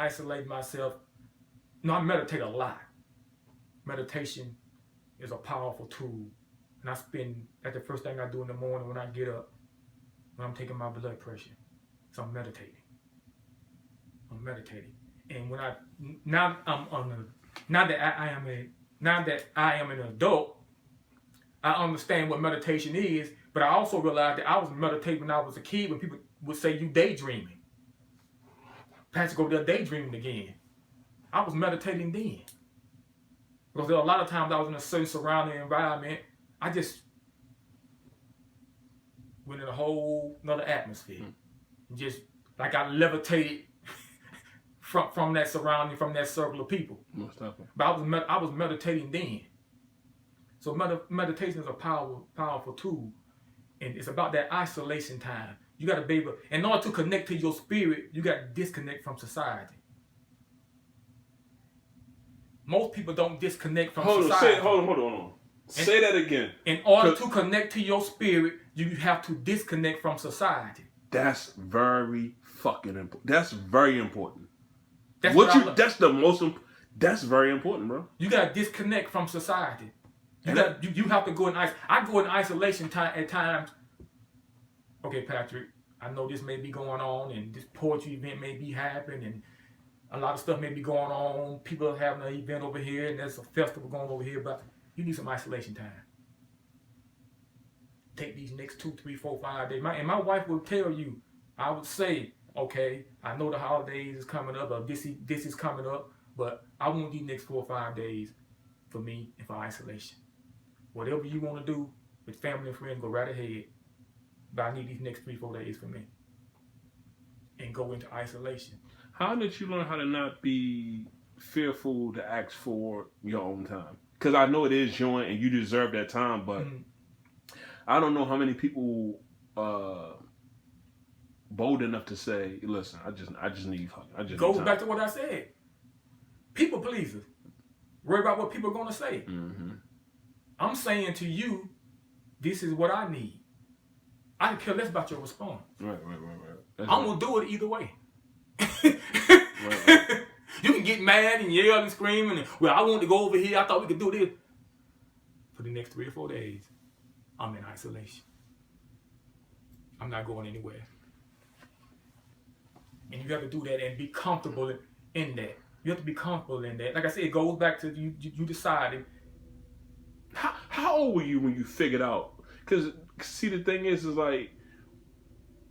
isolate myself. No, I meditate a lot. Meditation is a powerful tool. And that's the first thing I do in the morning when I get up, when I'm taking my blood pressure. So I'm meditating. And now that I am an adult, I understand what meditation is, but I also realized that I was meditating when I was a kid when people would say you daydreaming. Patrick over there daydreaming again. I was meditating then. Because there were a lot of times I was in a certain surrounding environment, I just went in a whole another atmosphere. Just like I levitated from that surrounding, from that circle of people. Most definitely. But I was meditating then. So meditation is a powerful tool. And it's about that isolation time. You got to be able, in order to connect to your spirit, you got to disconnect from society. Most people don't disconnect from society. Hold on. Say that again. In order to connect to your spirit, you have to disconnect from society. That's very fucking important. That's very important. That's very important, bro. You gotta disconnect from society. You have to go in I go in isolation at times. Okay, Patrick, I know this may be going on and this poetry event may be happening and a lot of stuff may be going on. People are having an event over here and there's a festival going over here, but you need some isolation time. Take these next 2, 3, 4, 5 days. My wife will tell you, I would say, okay, I know the holidays is coming up, or this is coming up, but I want these next 4 or 5 days for me and for isolation. Whatever you want to do with family and friends, go right ahead. But I need these next 3, 4 days for me. And go into isolation. How did you learn how to not be fearful to ask for your own time? Because I know it is your and you deserve that time, but I don't know how many people bold enough to say, listen, I just need fucking. Goes back to what I said. People pleasers. Worry about what people are going to say. Mm-hmm. I'm saying to you, this is what I need. I don't care less about your response. Right. I'm going to do it either way. Right. You can get mad and yell and scream and, well, I want to go over here. I thought we could do this. For the next 3 or 4 days, I'm in isolation. I'm not going anywhere. And you have to do that and be comfortable in that. You have to be comfortable in that. Like I said, it goes back to you decided. How old were you when you figured out? Because, see, the thing is like,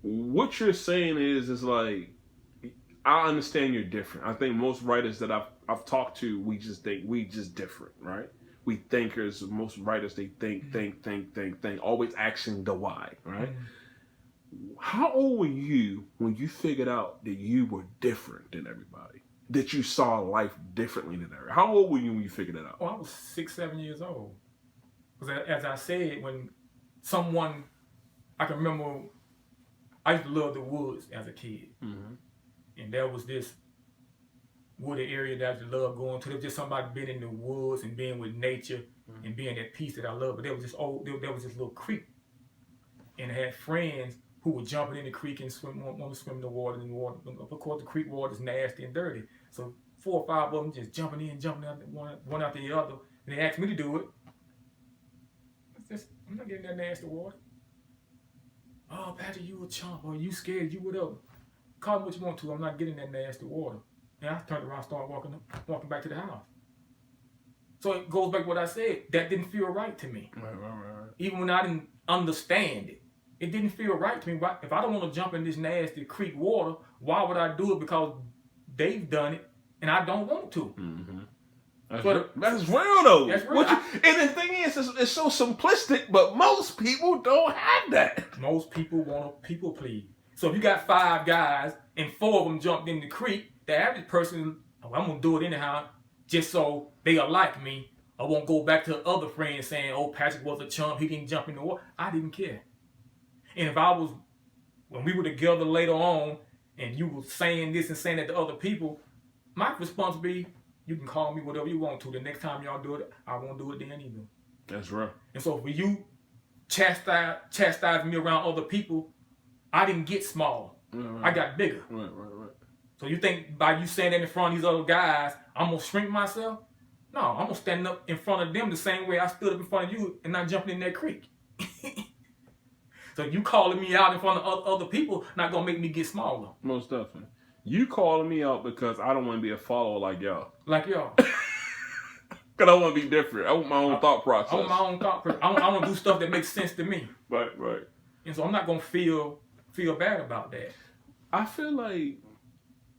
what you're saying is like, I understand you're different. I think most writers that I've talked to, we just different, right? We thinkers, most writers, they think, always asking the why, right? Mm-hmm. How old were you when you figured out that you were different than everybody? That you saw life differently than everybody? How old were you when you figured it out? Well, I was 6, 7 years old. Because as I said, when someone, I can remember, I used to love the woods as a kid. Mm-hmm. And there was this wooded area that I just loved going to. There was just somebody being in the woods and being with nature and being at peace that I loved. But there was this little creek. And I had friends who were jumping in the creek and want to swim in the water. And of course, the creek water is nasty and dirty. So 4 or 5 of them just jumping out, one after the other. And they asked me to do it. I'm not getting that nasty water. Oh, Patrick, you a chump, or you scared, you whatever. Call me what you want to. I'm not getting that nasty water. And I turned around and started walking back to the house. So it goes back to what I said. That didn't feel right to me. Right. Even when I didn't understand it. It didn't feel right to me. If I don't want to jump in this nasty creek water, why would I do it? Because they've done it and I don't want to. Mm-hmm. That's real though. That's real. And the thing is, it's so simplistic, but most people don't have that. Most people want to people please. So if you got 5 guys and 4 of them jumped in the creek, the average person, I'm going to do it anyhow, just so they'll like me. I won't go back to other friends saying, oh, Patrick was a chump, he didn't jump in the water. I didn't care. And if when we were together later on, and you were saying this and saying that to other people, my response would be, you can call me whatever you want to. The next time y'all do it, I won't do it then either. That's right. And so for you chastise me around other people, I didn't get small. Right. I got bigger. Right. So you think by you saying that in front of these other guys, I'm going to shrink myself? No, I'm going to stand up in front of them the same way I stood up in front of you and not jumping in that creek. So you calling me out in front of other people not going to make me get smaller. Most definitely. You calling me out because I don't want to be a follower like y'all. Like y'all. Because I want to be different. I want my own thought process. I want my own thought process. I want to do stuff that makes sense to me. Right. And so I'm not going to feel bad about that. I feel like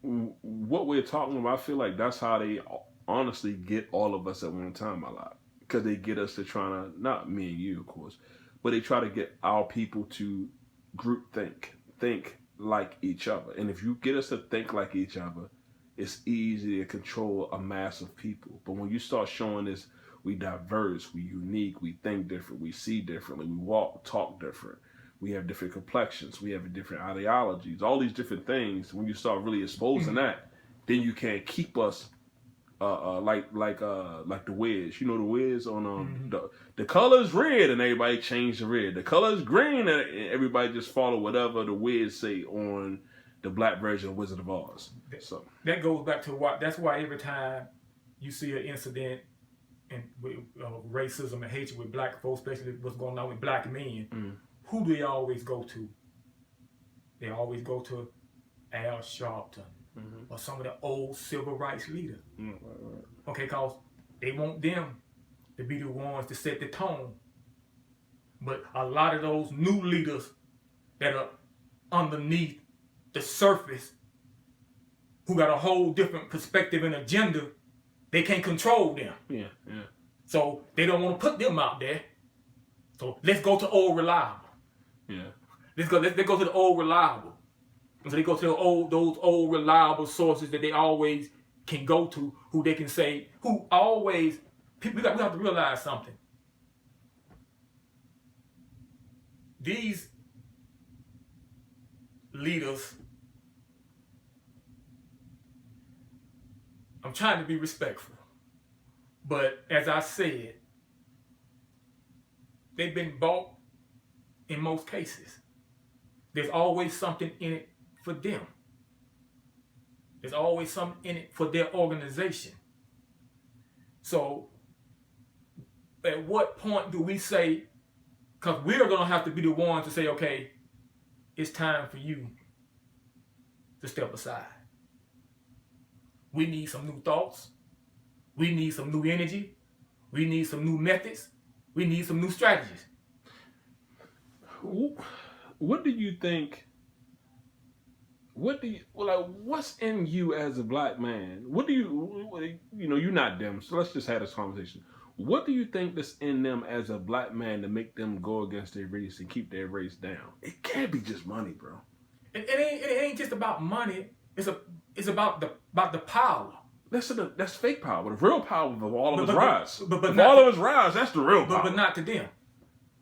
what we're talking about, I feel like that's how they honestly get all of us at one time a lot. Because they get us to not me and you, of course, but they try to get our people to group think like each other. And if you get us to think like each other, it's easy to control a mass of people. But when you start showing this, we diverse, we unique, we think different, we see differently, we talk different, we have different complexions, we have different ideologies, all these different things. When you start really exposing that, then you can't keep us like the Wiz. You know the Wiz on the color's red and everybody changed the red. The color's green and everybody just follow whatever the Wiz say on the black version of Wizard of Oz. So that goes back to that's why every time you see an incident and with racism and hatred with black folks, especially what's going on with black men, who do they always go to? They always go to Al Sharpton. Or some of the old civil rights leaders. Right. Okay, because they want them to be the ones to set the tone. But a lot of those new leaders that are underneath the surface, who got a whole different perspective and agenda, they can't control them. Yeah. So they don't want to put them out there. So let's go to old reliable. Yeah. Let's go to the old reliable. And so they go to those old reliable sources that they always can go to, who they can say, we have to realize something. These leaders, I'm trying to be respectful, but as I said, they've been bought in most cases. There's always something in it for them. There's always something in it for their organization. So at what point do we say, because we're going to have to be the ones to say, okay, it's time for you to step aside. We need some new thoughts. We need some new energy. We need some new methods. We need some new strategies. What do you think? What's in you as a black man? You're not them, so let's just have this conversation. What do you think that's in them as a black man to make them go against their race and keep their race down? It can't be just money, bro. It ain't just about money. It's about the power. That's fake power. The real power of all of us rise. But all of us rise. That's the real power. But not to them.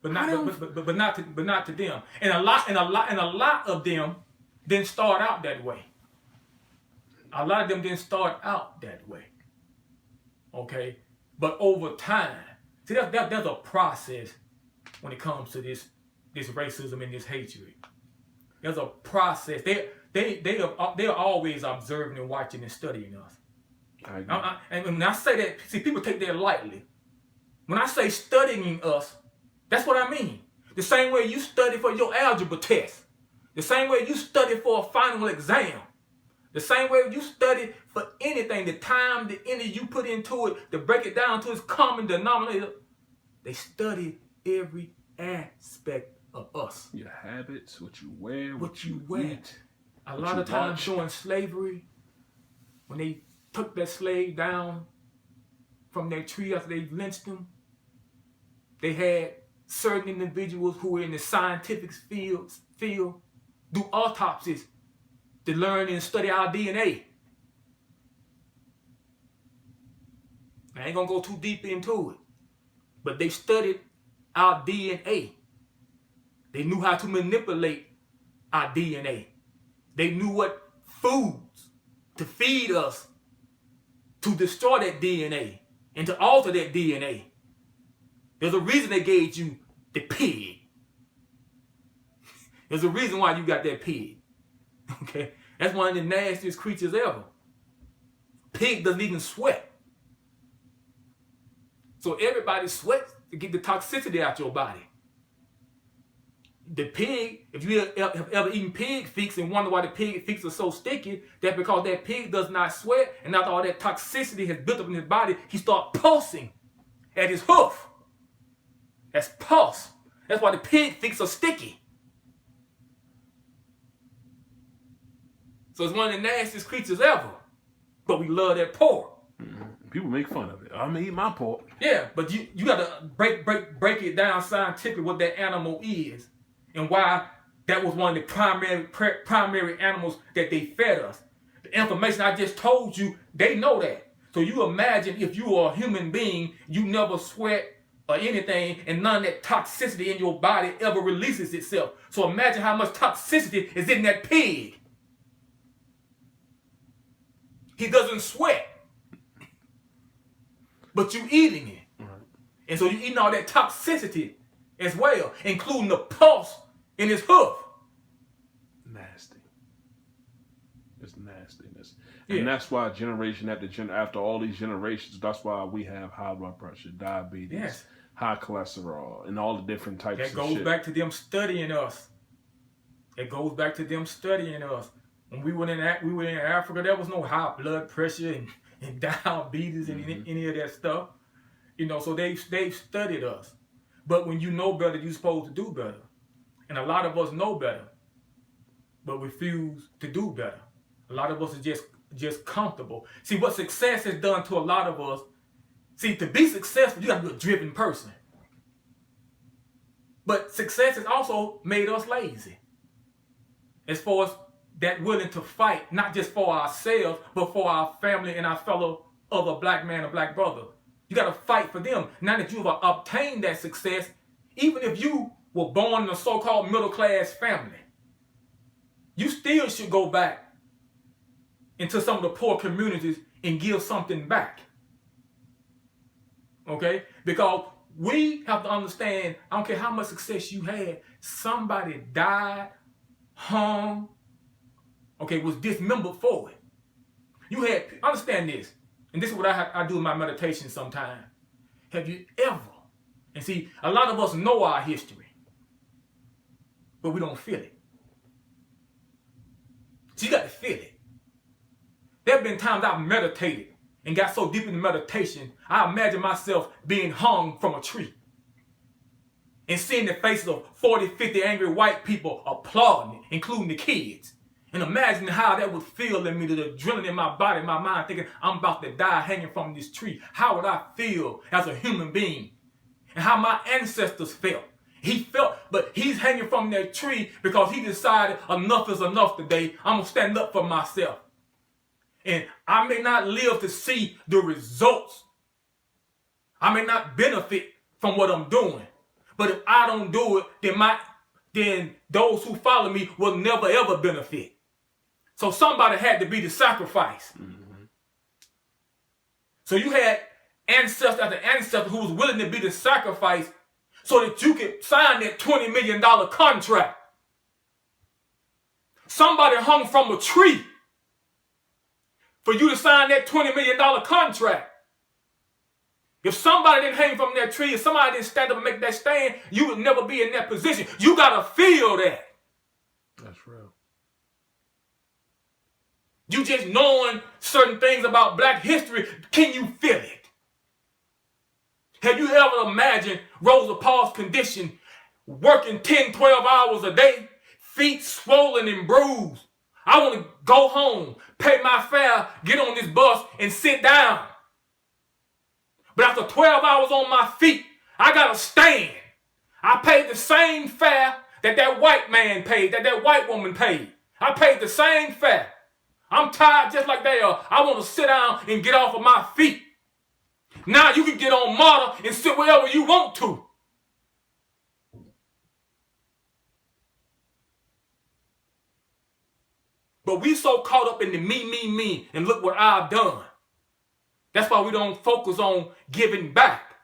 But not to them. And a lot of them didn't start out that way. A lot of them didn't start out that way. Okay? But over time, see, there's a process when it comes to this racism and this hatred. There's a process. They're always observing and watching and studying us. And when I say that, see, people take that lightly. When I say studying us, that's what I mean. The same way you study for your algebra test. The same way you study for a final exam. The same way you study for anything, the time, the energy you put into it to break it down to its common denominator. They study every aspect of us. Your habits, what you wear, what you eat. A lot of watch. times during slavery, when they took that slave down from their tree after they lynched them, they had certain individuals who were in the scientific field do autopsies to learn and study our DNA. I ain't gonna go too deep into it, but they studied our DNA. They knew how to manipulate our DNA. They knew what foods to feed us to destroy that DNA and to alter that DNA. There's a reason they gave you the pig. There's a reason why you got that pig. Okay? That's one of the nastiest creatures ever. Pig doesn't even sweat. So everybody sweats to get the toxicity out your body. The pig, if you have ever eaten pig feet and wonder why the pig feet are so sticky, that's because that pig does not sweat, and after all that toxicity has built up in his body, he starts pulsing at his hoof. That's pulse. That's why the pig feet are sticky. So it's one of the nastiest creatures ever. But we love that pork. People make fun of it. I'm gonna eat my pork. Yeah, but you gotta break it down scientifically what that animal is and why that was one of the primary animals that they fed us. The information I just told you, they know that. So you imagine if you are a human being, you never sweat or anything, and none of that toxicity in your body ever releases itself. So imagine how much toxicity is in that pig. He doesn't sweat, but you eating it. Right. And so you're eating all that toxicity as well, including the pulse in his hoof. Nasty. It's nastiness. And that's why generation after all these generations, that's why we have high blood pressure, diabetes, high cholesterol, and all the different types of shit. That goes back to them studying us. It goes back to them studying us. When we were in Africa, there was no high blood pressure and diabetes and any of that stuff. You know, so they've studied us. But when you know better, you're supposed to do better. And a lot of us know better, but refuse to do better. A lot of us are just comfortable. See, what success has done to a lot of us, to be successful, you got to be a driven person. But success has also made us lazy. As far as that willing to fight, not just for ourselves, but for our family and our fellow other black man or black brother. You got to fight for them. Now that you've obtained that success, even if you were born in a so-called middle-class family, you still should go back into some of the poor communities and give something back. Okay? Because we have to understand, I don't care how much success you had, somebody died, hung, was dismembered for it. You had, understand this, and this is what I do in my meditation sometimes. Have you ever, and see, a lot of us know our history, but we don't feel it. So you got to feel it. There have been times I've meditated and got so deep in meditation, I imagine myself being hung from a tree and seeing the faces of 40, 50 angry white people applauding it, including the kids. And imagine how that would feel in me, the adrenaline in my body, my mind, thinking I'm about to die hanging from this tree. How would I feel as a human being? And how my ancestors felt. He felt, but he's hanging from that tree because he decided enough is enough today. I'm going to stand up for myself. And I may not live to see the results. I may not benefit from what I'm doing. But if I don't do it, then those who follow me will never ever benefit. So somebody had to be the sacrifice. Mm-hmm. So you had ancestor after ancestor who was willing to be the sacrifice so that you could sign that $20 million contract. Somebody hung from a tree for you to sign that $20 million contract. If somebody didn't hang from that tree, if somebody didn't stand up and make that stand, you would never be in that position. You got to feel that. That's real. You just knowing certain things about black history, can you feel it? Have you ever imagined Rosa Parks' condition, working 10, 12 hours a day, feet swollen and bruised? I want to go home, pay my fare, get on this bus, and sit down. But after 12 hours on my feet, I got to stand. I paid the same fare that white man paid, that white woman paid. I paid the same fare. I'm tired just like they are. I want to sit down and get off of my feet. Now you can get on MARTA and sit wherever you want to. But we so caught up in the me, and look what I've done. That's why we don't focus on giving back.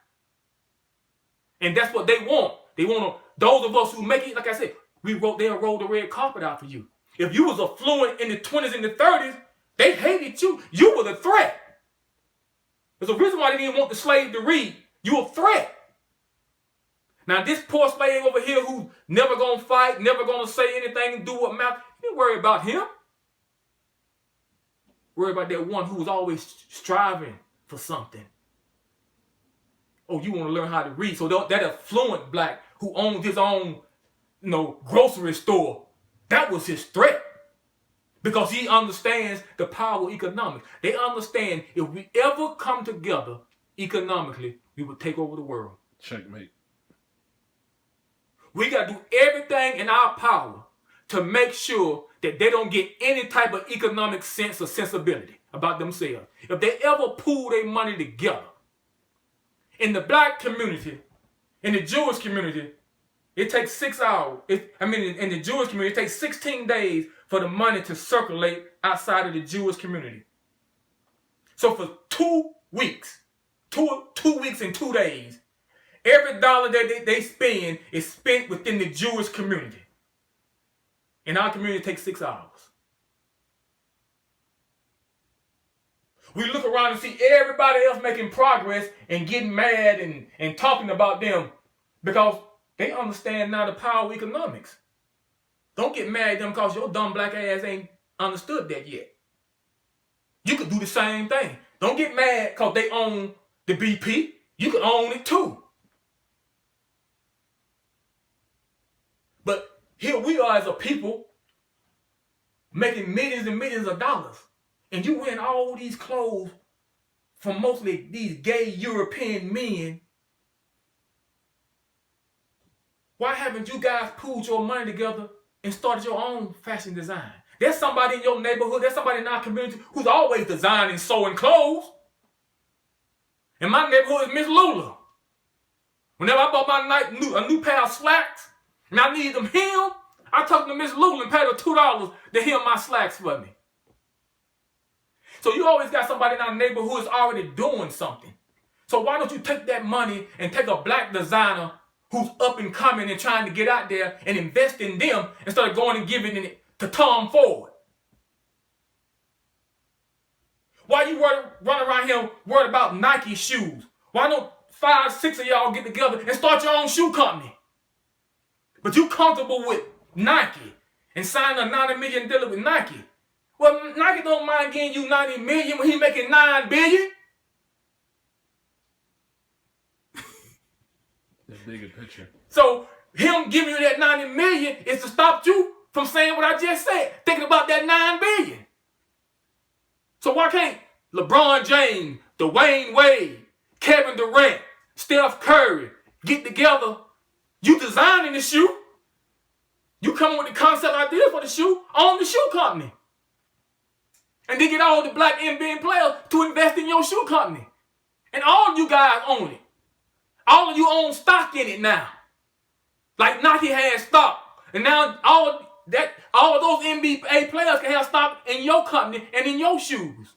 And that's what they want. They want to, those of us who make it, like I said, they'll roll the red carpet out for you. If you was affluent in the 20s and the 30s, they hated you. You were the threat. There's a reason why they didn't want the slave to read. You a threat. Now this poor slave over here who never gonna fight, never gonna say anything and do what matters, you don't worry about him. Worry about that one who was always striving for something. Oh, you want to learn how to read. So that affluent black who owns his own, grocery store, that was his threat. Because he understands the power of economics. They understand if we ever come together economically, we would take over the world. Checkmate. We got to do everything in our power to make sure that they don't get any type of economic sense or sensibility about themselves. If they ever pool their money together, in the black community, in the Jewish community, it takes 6 hours. In the Jewish community, it takes 16 days for the money to circulate outside of the Jewish community. So for 2 weeks, two weeks and 2 days, every dollar that they spend is spent within the Jewish community. In our community, it takes 6 hours. We look around and see everybody else making progress and getting mad and talking about them because they understand now the power of economics. Don't get mad at them because your dumb black ass ain't understood that yet. You could do the same thing. Don't get mad because they own the BP. You could own it too. But here we are as a people making millions and millions of dollars. And you wearing all these clothes from mostly these gay European men. Why haven't you guys pooled your money together and started your own fashion design? There's somebody in your neighborhood, there's somebody in our community who's always designing and sewing clothes. In my neighborhood is Miss Lula. Whenever I bought a new pair of slacks and I needed them hemmed, I talked to Miss Lula and paid her $2 to hem my slacks for me. So you always got somebody in our neighborhood who's already doing something. So why don't you take that money and take a black designer who's up and coming and trying to get out there and invest in them instead of going and giving it to Tom Ford? Why you run around here worried about Nike shoes? Why don't 5, 6 of y'all get together and start your own shoe company? But you comfortable with Nike and sign a $90 million deal with Nike. Well, Nike don't mind getting you $90 million when he's making $9 billion. The bigger picture. So him giving you that $90 million is to stop you from saying what I just said, thinking about that $9 billion. So why can't LeBron James, Dwayne Wade, Kevin Durant, Steph Curry get together? You designing the shoe. You come with the concept ideas for the shoe, own the shoe company. And then get all the black NBA players to invest in your shoe company. And all of you guys own it. All of you own stock in it now. Like Nike has stock. And now all of those NBA players can have stock in your company and in your shoes.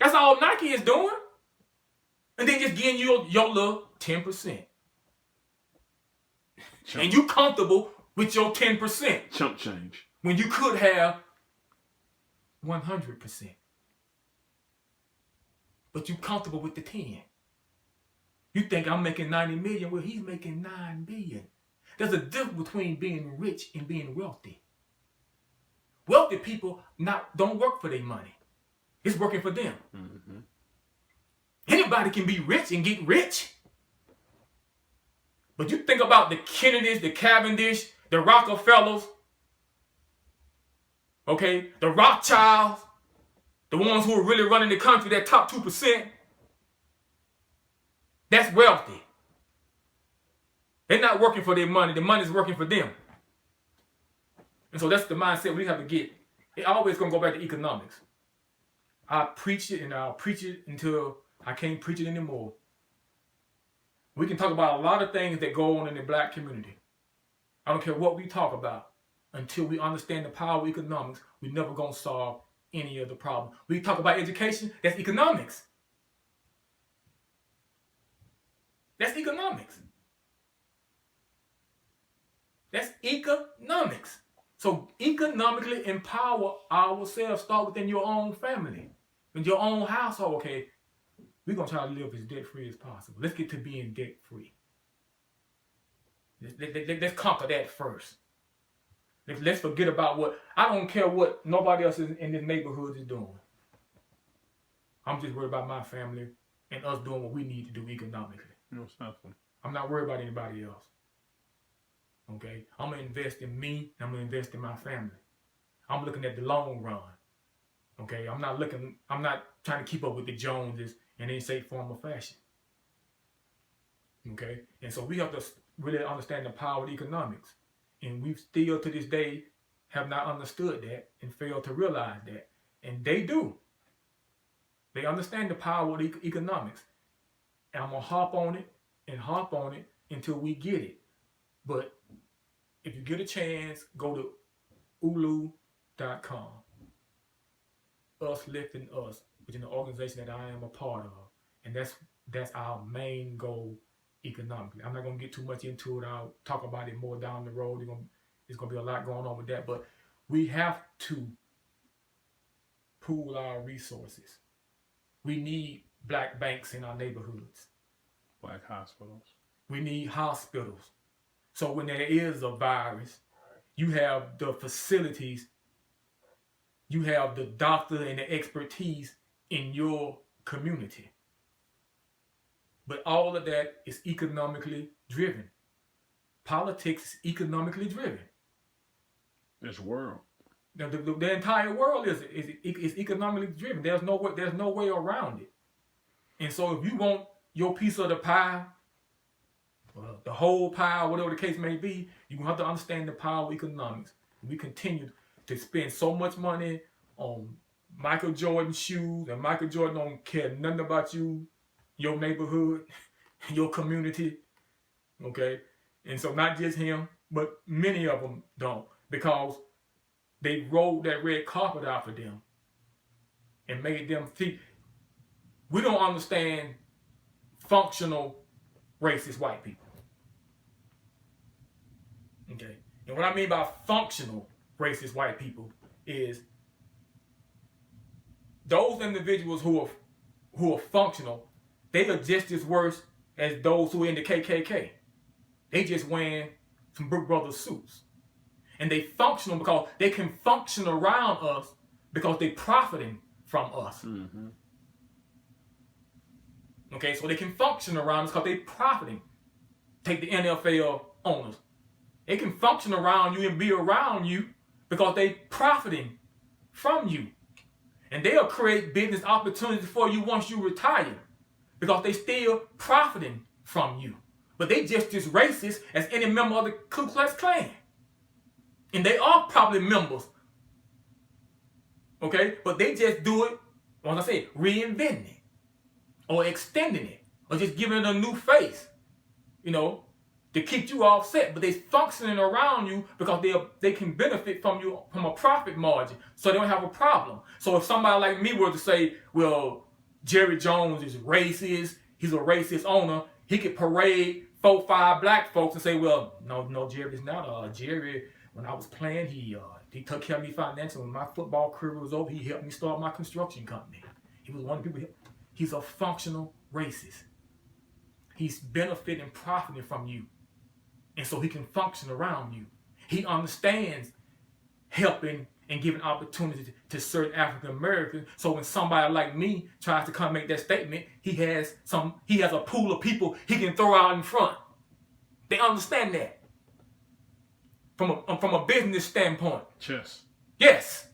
That's all Nike is doing. And then just getting you your little 10%. And you comfortable with your 10%. Chump change. When you could have 100%. But you comfortable with the 10. You think I'm making 90 million, well, he's making 9 billion. There's a difference between being rich and being wealthy. Wealthy people don't work for their money. It's working for them. Mm-hmm. Anybody can be rich and get rich. But you think about the Kennedys, the Cavendish, the Rockefellers, okay, the Rothschilds, the ones who are really running the country, that top 2%, that's wealthy. They're not working for their money. The money's working for them. And so that's the mindset we have to get. It always going to go back to economics. I preach it and I'll preach it until I can't preach it anymore. We can talk about a lot of things that go on in the black community. I don't care what we talk about. Until we understand the power of economics, we're never going to solve any of the problems. We talk about education, that's economics. That's economics. That's economics. So economically empower ourselves. Start within your own family, in your own household. Okay, we're gonna try to live as debt free as possible. Let's get to being debt free. Let's conquer that first. Let's forget about what, I don't care what nobody else in this neighborhood is doing. I'm just worried about my family and us doing what we need to do economically. No, something. I'm not worried about anybody else. Okay? I'm going to invest in me, and I'm going to invest in my family. I'm looking at the long run. Okay? I'm not trying to keep up with the Joneses in any shape, form, or fashion. Okay? And so we have to really understand the power of economics. And we still to this day have not understood that and failed to realize that. And they do. They understand the power of economics. And I'm going to harp on it until we get it. But if you get a chance, go to ulu.com. Us Lifting Us, which is an organization that I am a part of. And that's our main goal economically. I'm not going to get too much into it. I'll talk about it more down the road. There's going to be a lot going on with that. But we have to pool our resources. We need black banks in our neighborhoods. Black hospitals. We need hospitals. So when there is a virus, you have the facilities, you have the doctor and the expertise in your community. But all of that is economically driven. Politics is economically driven. This world. The entire world is economically driven. There's no way around it. And so if you want your piece of the pie, the whole pie, whatever the case may be, you're going to have to understand the power of economics. We continue to spend so much money on Michael Jordan shoes, and Michael Jordan don't care nothing about you, your neighborhood, your community, okay? And so not just him, but many of them don't, because they rolled that red carpet out for them and made them think. We don't understand functional racist white people. Okay? And what I mean by functional racist white people is those individuals who are functional, they are just as worse as those who are in the KKK. They just wearing some Brook Brothers suits. And they functional because they can function around us because they're profiting from us. Mm-hmm. Okay, so they can function around us because they're profiting. Take the NFL owners. They can function around you and be around you because they're profiting from you. And they'll create business opportunities for you once you retire because they still profiting from you. But they just as racist as any member of the Ku Klux Klan. And they are probably members. Okay? But they just do it, like I said, reinventing it. Or extending it. Or just giving it a new face. You know, to keep you offset. But they're functioning around you because they can benefit from you from a profit margin. So they don't have a problem. So if somebody like me were to say, well, Jerry Jones is racist, he's a racist owner, he could parade 4-5 black folks and say, well, no, Jerry's not. Jerry, when I was playing, he took care of me financially. When my football career was over, he helped me start my construction company. He was one of the people. He's a functional racist. He's benefiting, profiting from you. And so he can function around you. He understands helping and giving opportunities to certain African Americans. So when somebody like me tries to come make that statement, he has a pool of people he can throw out in front. They understand that. From a business standpoint. Chess. Yes.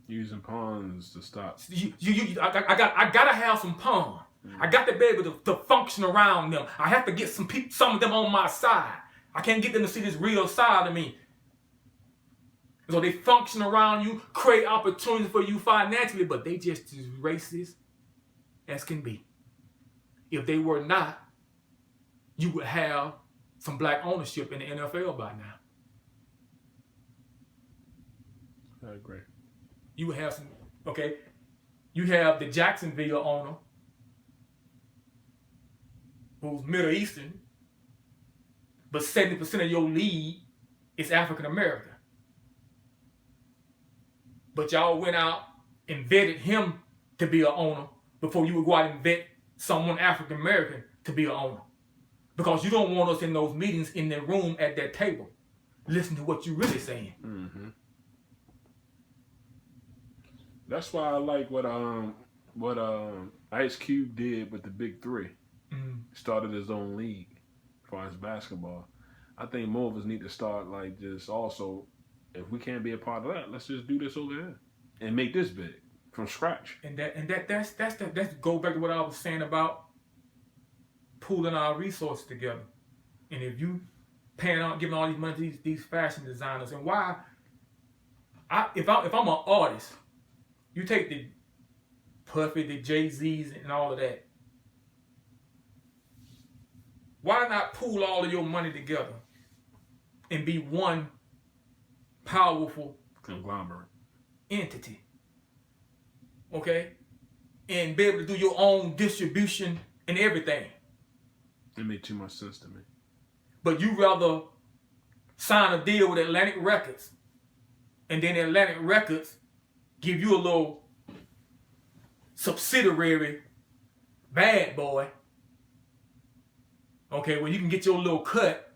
Using pawns to stop. I gotta have some pawns. I got to be able to function around them. I have to get some of them on my side. I can't get them to see this real side of me. So they function around you, create opportunities for you financially, but they just as racist as can be. If they were not, you would have some black ownership in the NFL by now. I agree. You would have some, okay? You have the Jacksonville owner, who's Middle Eastern, but 70% of your league is African American. But y'all went out and vetted him to be an owner before you would go out and vet someone African American to be an owner. Because you don't want us in those meetings in the room at that table. Listen to what you're really saying. Mm-hmm. That's why I like what Ice Cube did with the Big Three. Mm-hmm. Started his own league as far as basketball. I think more of us need to start like just also, if we can't be a part of that, let's just do this over here and make this big from scratch. And that's go back to what I was saying about pooling our resources together. And if you giving all these money to these fashion designers, and why if I'm an artist, you take the Puffy, the Jay-Z's and all of that. Why not pool all of your money together and be one powerful conglomerate entity? Okay? And be able to do your own distribution and everything. It made too much sense to me. But you rather sign a deal with Atlantic Records and then Atlantic Records give you a little subsidiary bad boy. Okay, well you can get your little cut,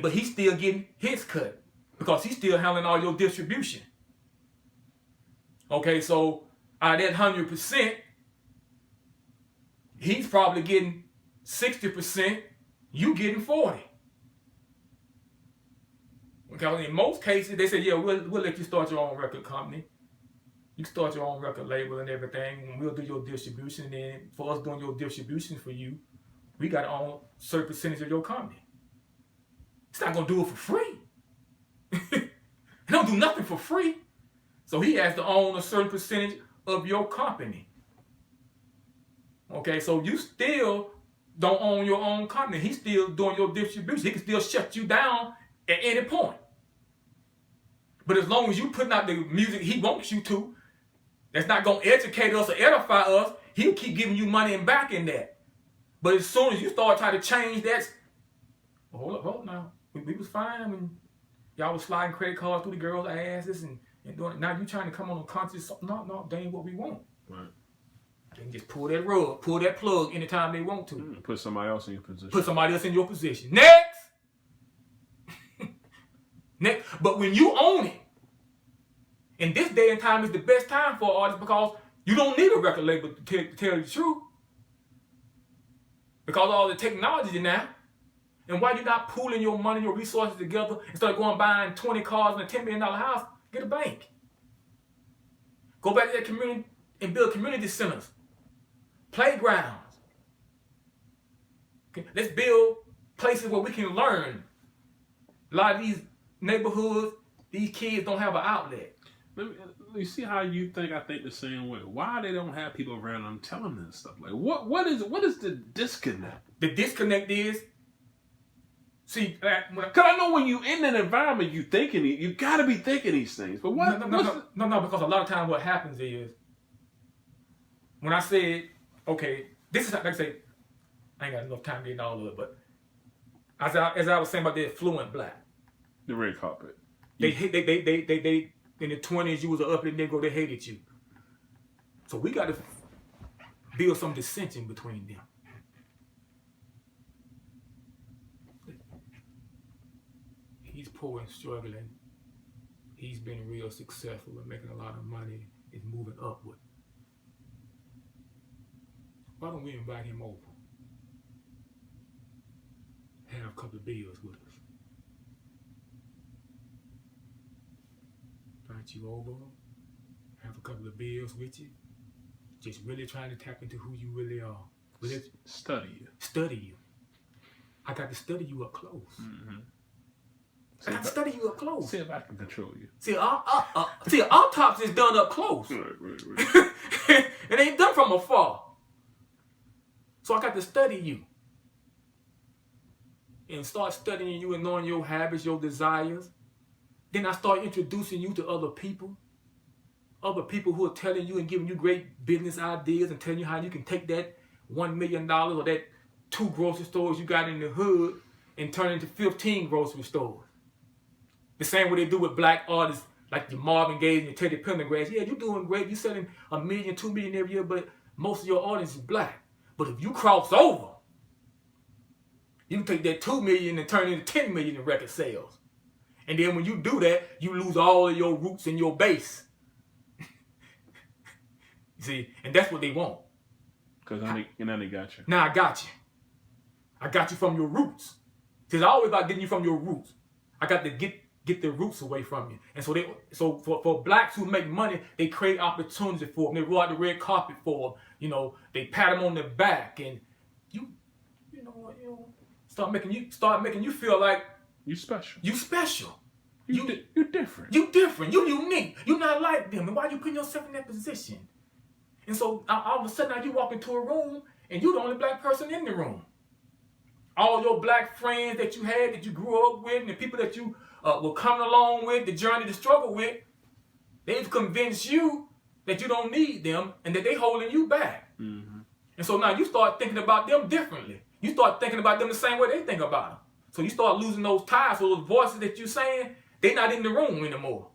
but he's still getting his cut because he's still handling all your distribution. Okay, so out of that 100%, he's probably getting 60%, you getting 40%. Okay, in most cases, they say, yeah, we'll let you start your own record company. You can start your own record label and everything, and we'll do your distribution. And then for us doing your distribution for you, we got to own a certain percentage of your company. It's not going to do it for free. He don't do nothing for free. So he has to own a certain percentage of your company. Okay, so you still don't own your own company. He's still doing your distribution. He can still shut you down at any point. But as long as you putting out the music he wants you to, that's not going to educate us or edify us, he'll keep giving you money and back in that. But as soon as you start trying to change that, hold up now. We was fine when y'all was sliding credit cards through the girls' asses and doing it. Now you trying to come on a conscious, no, they ain't what we want. Right. They can just pull that rug, pull that plug anytime they want to. Put somebody else in your position. Put somebody else in your position. Next! Next. But when you own it, in this day and time is the best time for artists because you don't need a record label to tell you the truth. Because of all the technology now. And why you not pooling your money, your resources together instead of going buying 20 cars and a $10 million house? Get a bank. Go back to that community and build community centers, playgrounds. Okay? Let's build places where we can learn. A lot of these neighborhoods, these kids don't have an outlet. Let me see how you think. I think the same way. Why they don't have people around them telling them stuff? Like what is the disconnect? The disconnect is, see, because I know when you in an environment you thinking you got to be thinking these things. But what? No, because a lot of times what happens is when I said, okay, this is like I say, I ain't got enough time getting all of it, but as I was saying about the affluent black, the red carpet, they in the 20s, you was an uppity Negro, they hated you. So we got to build some dissension between them. He's poor and struggling. He's been real successful and making a lot of money. Is moving upward. Why don't we invite him over? Have a couple of beers with us. Invite you over, have a couple of beers with you, just really trying to tap into who you really are. Study you. Study you. I got to study you up close. Mm-hmm. I got to study you up close. See if I can control you. See, autopsy is done up close. Right. It ain't done from afar. So I got to study you. And start studying you and knowing your habits, your desires. Then I start introducing you to other people who are telling you and giving you great business ideas and telling you how you can take that $1 million or that 2 grocery stores you got in the hood and turn it into 15 grocery stores. The same way they do with black artists Like your Marvin Gaye and your Teddy Pendergrass. Yeah, you're doing great. You're selling 1 million, 2 million every year, but most of your audience is black. But if you cross over, you can take that 2 million and turn it into 10 million in record sales. And then when you do that, you lose all of your roots and your base. See, and that's what they want. Because now they got you. Now I got you. I got you from your roots. See, it's always about getting you from your roots. I got to get the roots away from you. And so for blacks who make money, they create opportunity for them. They roll out the red carpet for them. You know, they pat them on the back, and you start making you feel like you special. You special. You different. You different. You unique. You not like them. And why you putting yourself in that position? And so all of a sudden now you walk into a room and you the only black person in the room. All your black friends that you had, that you grew up with, and the people that you were coming along with, the journey to struggle with, they've convinced you that you don't need them and that they holding you back. Mm-hmm. And so now you start thinking about them differently. You start thinking about them the same way they think about them. So you start losing those ties, so those voices that you're saying, they're not in the room anymore.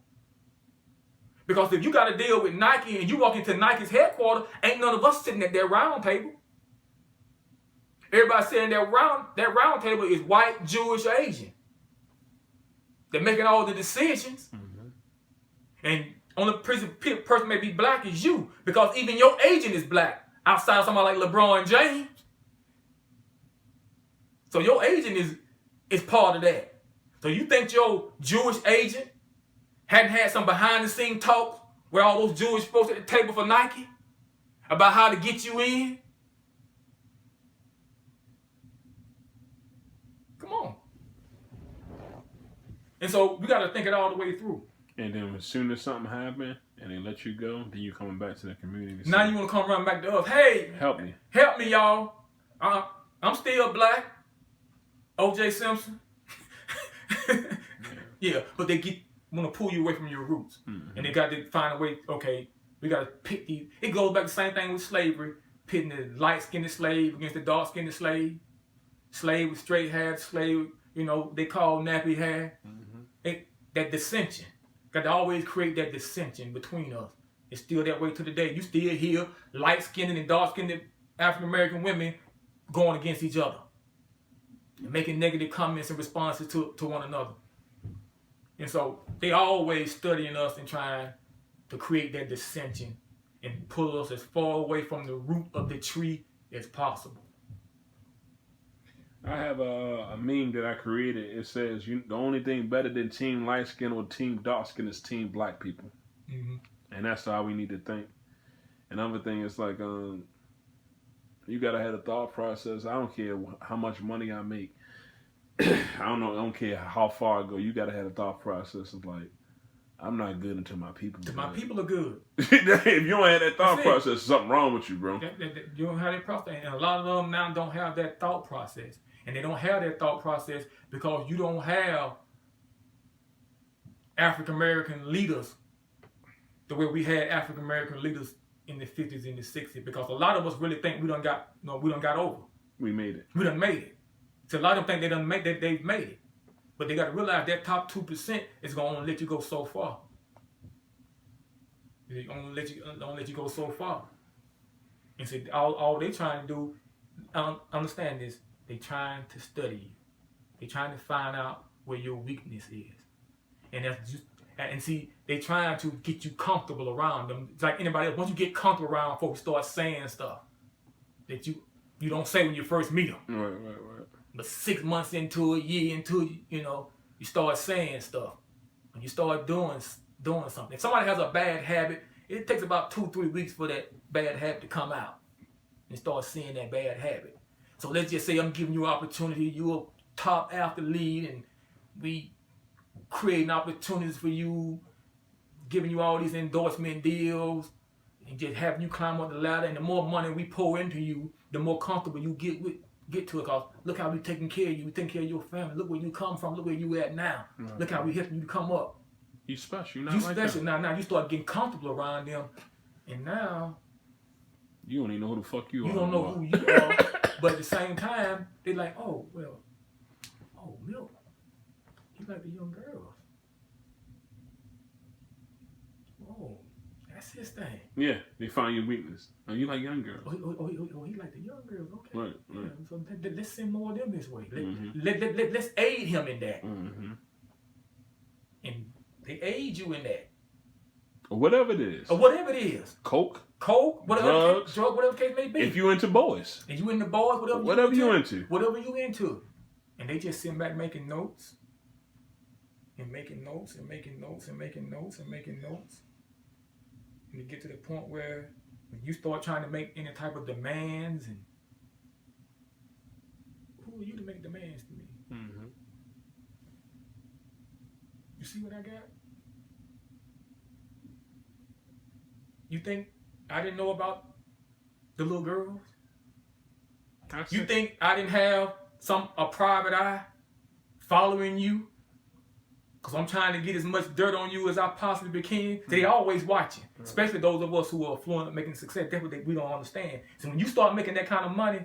Because if you got to deal with Nike and you walk into Nike's headquarters, ain't none of us sitting at that round table. Everybody sitting at that round table is white, Jewish, or Asian. They're making all the decisions. Mm-hmm. And only person may be black is you, because even your agent is black, outside of somebody like LeBron James. So your agent is part of that. So you think your Jewish agent hadn't had some behind-the-scenes talks with all those Jewish folks at the table for Nike about how to get you in? Come on. And so we got to think it all the way through. And then as soon as something happens and they let you go, then you coming back to the community. Now you want to come run back to us. Hey, help me, y'all. I'm still black. O.J. Simpson. Yeah, but they want to pull you away from your roots. Mm-hmm. And they got to find a way, okay, we got to pick these. It goes back to the same thing with slavery, pitting the light-skinned slave against the dark-skinned slave. Slave with straight hair, slave, they call nappy hair. Mm-hmm. That dissension. Got to always create that dissension between us. It's still that way to the day. You still hear light-skinned and dark-skinned African-American women going against each other and making negative comments and responses to one another. And so they always studying us and trying to create that dissension and pull us as far away from the root of the tree as possible. I have a meme that I created. It says, the only thing better than team light skin or team dark skin is team black people. Mm-hmm. And that's how we need to think. Another thing is like, you got to have a thought process. I don't care how much money I make. I don't care how far I go. You got to have a thought process of like, I'm not good until my people are good. My people are good. If you don't have that thought process, there's something wrong with you, bro. You don't have that process. And a lot of them now don't have that thought process. And they don't have that thought process because you don't have African-American leaders the way we had African-American leaders in the 50s and the 60s. Because a lot of us really think we done got over. We made it. We done made it. So a lot of them think they've made it. But they got to realize that top 2% is going to only let you go so far. They only let you go so far. And so all they trying to do, understand this, they trying to study you. They trying to find out where your weakness is. And that's just, and see, they trying to get you comfortable around them. It's like anybody else. Once you get comfortable around folks, start saying stuff that you don't say when you first meet them. Right. But 6 months into a year into it, you start saying stuff. And you start doing something. If somebody has a bad habit, it takes about 2-3 weeks for that bad habit to come out. And start seeing that bad habit. So let's just say I'm giving you opportunity. You're a top athlete and we creating opportunities for you, giving you all these endorsement deals, and just having you climb up the ladder. And the more money we pour into you, the more comfortable you get to it. Cause look how we taking care of you. We taking care of your family. Look where you come from. Look where you at now. Right. Look how we helping you to come up. You special. You're not like special. That. Now you start getting comfortable around them, and now you don't even know who the fuck you are. You don't know who you are. But at the same time, they're like, Milk, you like the young girls. his thing. Yeah, they find your weakness. Oh, you like young girls. He like the young girls. Okay. Right. Yeah, so let's send more of them this way. Let's aid him in that. Mm-hmm. And they aid you in that. Or whatever it is. Coke, whatever drugs, whatever case may be. if you into boys. And you into boys, whatever you into. Whatever you into. And they just sitting back making notes. And making notes and making notes and making notes and making notes. And you get to the point where when you start trying to make any type of demands, and who are you to make demands to me? Mm-hmm. You see what I got? You think I didn't know about the little girls? You think I didn't have a private eye following you? Because I'm trying to get as much dirt on you as I possibly can. They always watching. Especially those of us who are affluent and making success. That's what we don't understand. So when you start making that kind of money,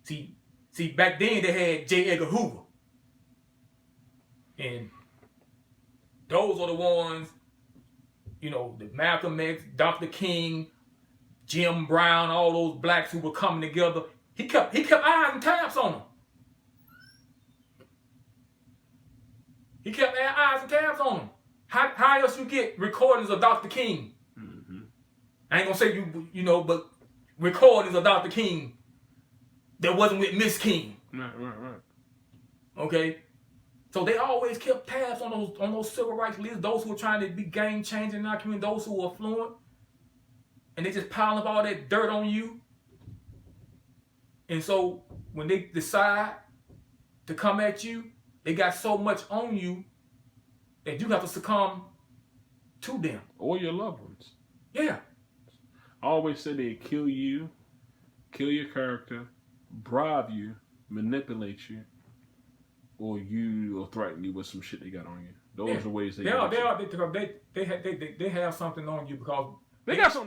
see, back then they had J. Edgar Hoover. And those are the ones, you know, the Malcolm X, Dr. King, Jim Brown, all those blacks who were coming together. He kept eyes and tabs on them. He kept eyes and tabs on them. How else you get recordings of Dr. King? Mm-hmm. I ain't gonna say you know, but recordings of Dr. King that wasn't with Miss King. Right. Okay? So they always kept tabs on those civil rights leaders, those who were trying to be game changing in our community, those who were affluent. And they just piling up all that dirt on you. And so when they decide to come at you, they got so much on you that you have to succumb to them. Or your loved ones. Yeah. I always say they kill you, kill your character, bribe you, manipulate you, or threaten you with some shit they got on you. Those are ways they have something on you because they got something on